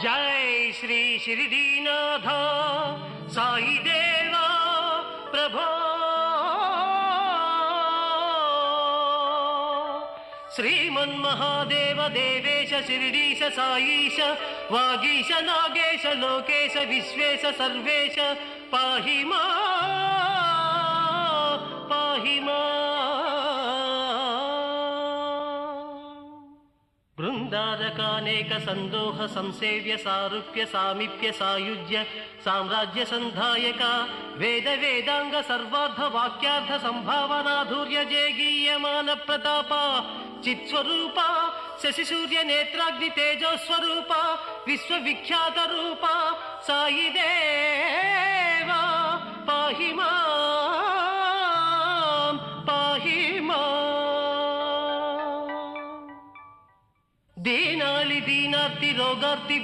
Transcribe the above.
जय श्री शिरडीनाथ साई देवा प्रभो श्रीमन्महादेव देवेश शिरडीश साईश वागीश नागेश लोकेश विश्वेश सर्वेश पाहि मां बृंदारकानेक संदोह संसेव्य सारूप्य सामीप्य सायुज्य साम्राज्य संधायक वेद वेदांग सर्वार्थ वाक्यार्थ संभावनाधुर्य जयगीयमान प्रताप चित्स्वरूप शशि सूर्य नेत्राग्नि तेजो स्वरूप विश्वविख्यात रूप साई देवा पाहि मां दीनाली दीनार्ति रोगार्ति